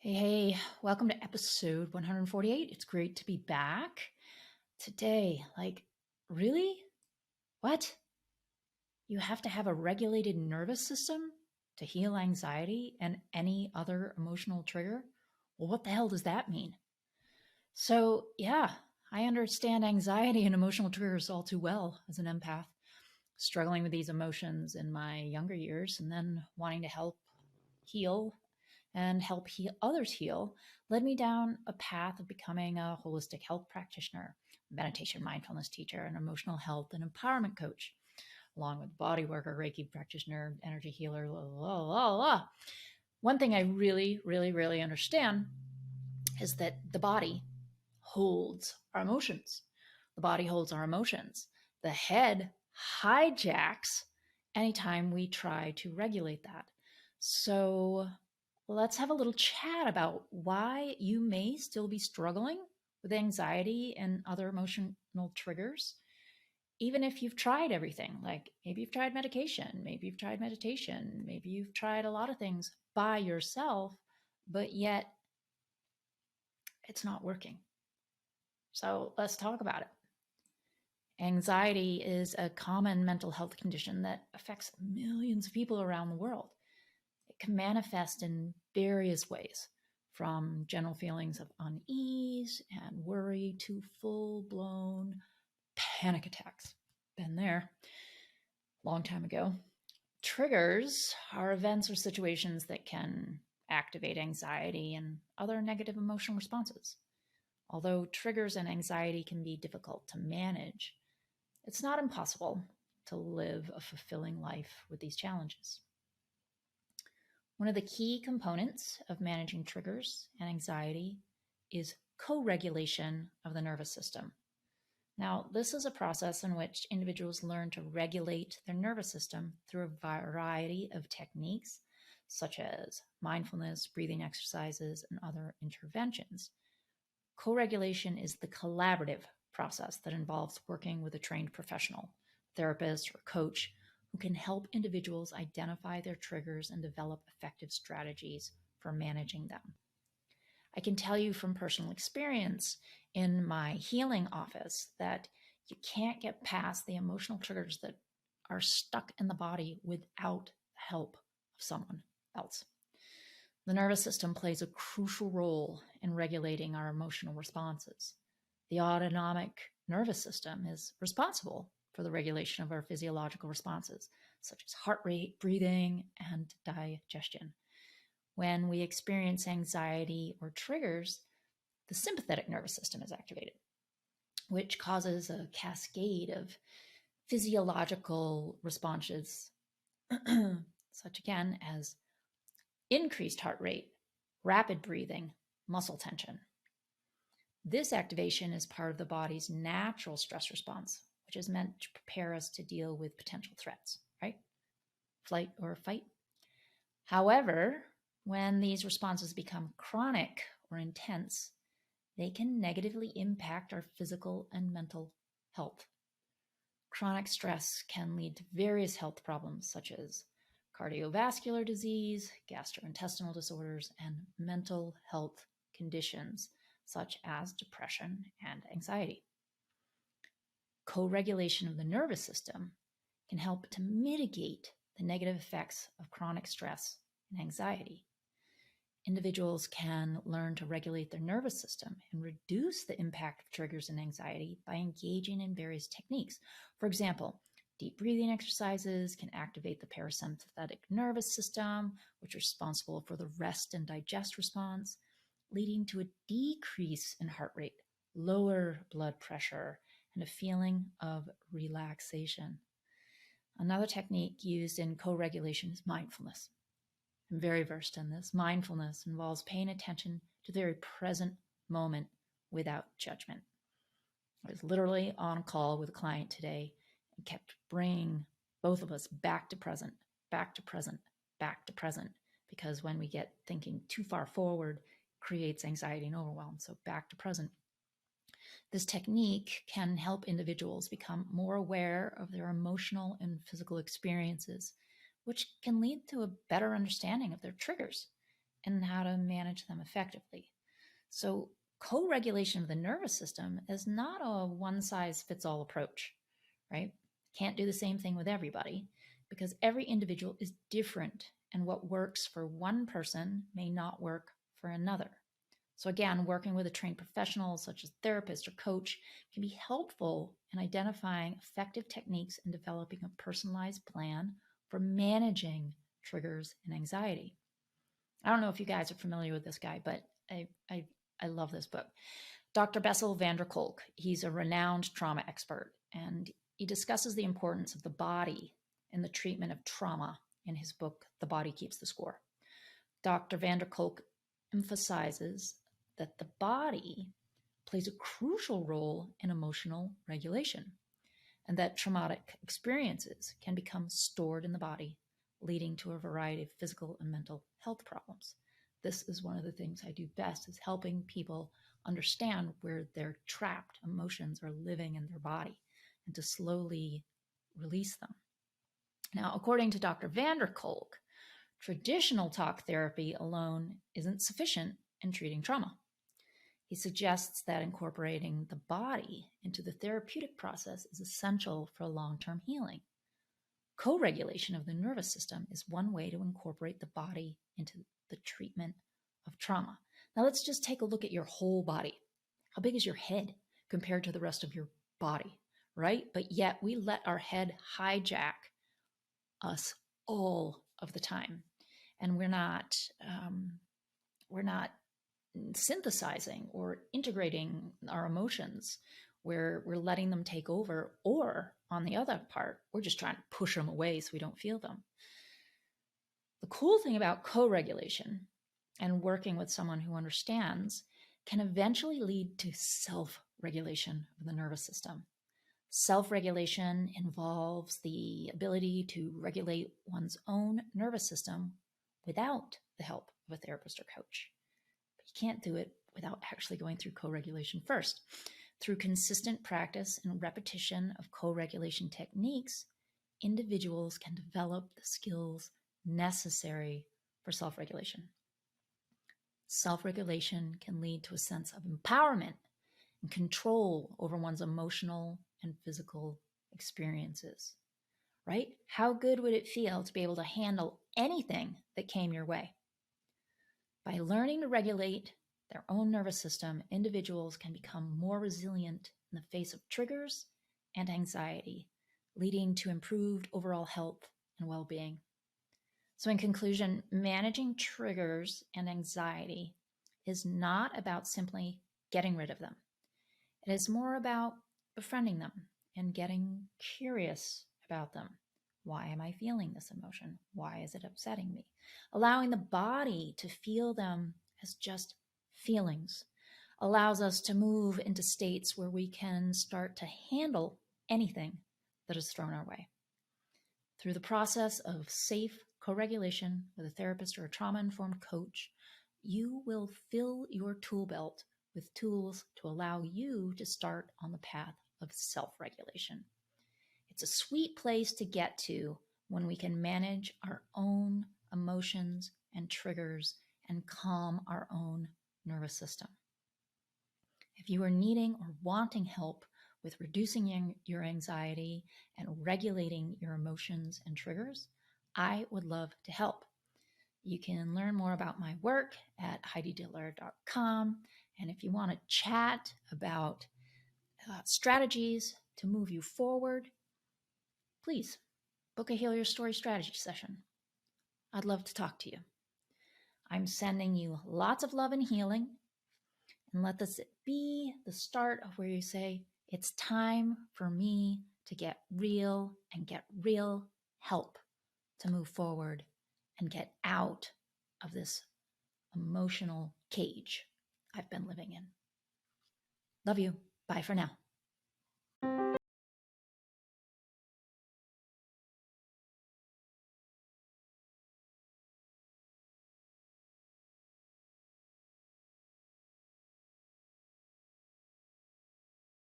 Hey, welcome to episode 148. It's great to be back today. Really? What? You have to have a regulated nervous system to heal anxiety and any other emotional trigger? Well, what the hell does that mean? Yeah, I understand anxiety and emotional triggers all too well as an empath, struggling with these emotions in my younger years and then wanting to heal help others heal led me down a path of becoming a holistic health practitioner, meditation mindfulness teacher, and emotional health and empowerment coach, along with body worker, Reiki practitioner, energy healer. La, la, la, la. One thing I really understand is that the body holds our emotions. The body holds our emotions. The head hijacks anytime we try to regulate that. So let's have a little chat about why you may still be struggling with anxiety and other emotional triggers, even if you've tried everything. Like maybe you've tried medication, maybe you've tried meditation, maybe you've tried a lot of things by yourself, but yet it's not working. So let's talk about it. Anxiety is a common mental health condition that affects millions of people around the world. It can manifest in various ways, from general feelings of unease and worry to full blown panic attacks. Been there a long time ago. Triggers are events or situations that can activate anxiety and other negative emotional responses. Although triggers and anxiety can be difficult to manage, it's not impossible to live a fulfilling life with these challenges. One of the key components of managing triggers and anxiety is co-regulation of the nervous system. Now, this is a process in which individuals learn to regulate their nervous system through a variety of techniques, such as mindfulness, breathing exercises, and other interventions. Co-regulation is the collaborative process that involves working with a trained professional, therapist, or coach who can help individuals identify their triggers and develop effective strategies for managing them. I can tell you from personal experience in my healing office that you can't get past the emotional triggers that are stuck in the body without the help of someone else. The nervous system plays a crucial role in regulating our emotional responses. The autonomic nervous system is responsible for the regulation of our physiological responses, such as heart rate, breathing, and digestion. When we experience anxiety or triggers, the sympathetic nervous system is activated, which causes a cascade of physiological responses, such again as increased heart rate, rapid breathing, muscle tension. This activation is part of the body's natural stress response, which is meant to prepare us to deal with potential threats, right? Flight or fight. However, when these responses become chronic or intense, they can negatively impact our physical and mental health. Chronic stress can lead to various health problems such as cardiovascular disease, gastrointestinal disorders, and mental health conditions such as depression and anxiety. Co-regulation of the nervous system can help to mitigate the negative effects of chronic stress and anxiety. Individuals can learn to regulate their nervous system and reduce the impact of triggers and anxiety by engaging in various techniques. For example, deep breathing exercises can activate the parasympathetic nervous system, which is responsible for the rest and digest response, leading to a decrease in heart rate, lower blood pressure, and a feeling of relaxation. Another technique used in co-regulation is mindfulness. I'm very versed in this. Mindfulness involves paying attention to the very present moment without judgment. I was literally on a call with a client today and kept bringing both of us back to present, back to present, back to present, because when we get thinking too far forward, it creates anxiety and overwhelm. So back to present. This technique can help individuals become more aware of their emotional and physical experiences, which can lead to a better understanding of their triggers and how to manage them effectively. So, co regulation of the nervous system is not a one size fits all approach, right? Can't do the same thing with everybody because every individual is different, and what works for one person may not work for another. So, again, working with a trained professional such as therapist or coach can be helpful in identifying effective techniques and developing a personalized plan for managing triggers and anxiety. I don't know if you guys are familiar with this guy, but I love this book. Dr. Bessel van der Kolk, he's a renowned trauma expert, and he discusses the importance of the body in the treatment of trauma in his book, The Body Keeps the Score. Dr. van der Kolk emphasizes that the body plays a crucial role in emotional regulation and that traumatic experiences can become stored in the body, leading to a variety of physical and mental health problems. This is one of the things I do best, is helping people understand where their trapped emotions are living in their body and to slowly release them. Now, according to Dr. van der Kolk, traditional talk therapy alone isn't sufficient in treating trauma. He suggests that incorporating the body into the therapeutic process is essential for long-term healing. Co-regulation of the nervous system is one way to incorporate the body into the treatment of trauma. Now let's just take a look at your whole body. How big is your head compared to the rest of your body, right? But yet we let our head hijack us all of the time, and we're not synthesizing or integrating our emotions, where we're letting them take over, or on the other part, we're just trying to push them away so we don't feel them. The cool thing about co-regulation and working with someone who understands can eventually lead to self-regulation of the nervous system. Self-regulation involves the ability to regulate one's own nervous system without the help of a therapist or coach. But you can't do it without actually going through co-regulation first. Through consistent practice and repetition of co-regulation techniques, individuals can develop the skills necessary for self-regulation. Self-regulation can lead to a sense of empowerment and control over one's emotional and physical experiences, right? How good would it feel to be able to handle anything that came your way? By learning to regulate their own nervous system, individuals can become more resilient in the face of triggers and anxiety, leading to improved overall health and well-being. So in conclusion, managing triggers and anxiety is not about simply getting rid of them. It is more about befriending them and getting curious about them. Why am I feeling this emotion? Why is it upsetting me? Allowing the body to feel them as just feelings allows us to move into states where we can start to handle anything that is thrown our way. Through the process of safe co-regulation with a therapist or a trauma-informed coach, you will fill your tool belt with tools to allow you to start on the path of self-regulation. It's a sweet place to get to when we can manage our own emotions and triggers and calm our own nervous system. If you are needing or wanting help with reducing your anxiety and regulating your emotions and triggers, I would love to help. You can learn more about my work at HeidiDiller.com. And if you want to chat about strategies to move you forward, please book a Heal Your Story strategy session. I'd love to talk to you. I'm sending you lots of love and healing. And let this be the start of where you say, it's time for me to get real and get real help to move forward and get out of this emotional cage I've been living in. Love you. Bye for now.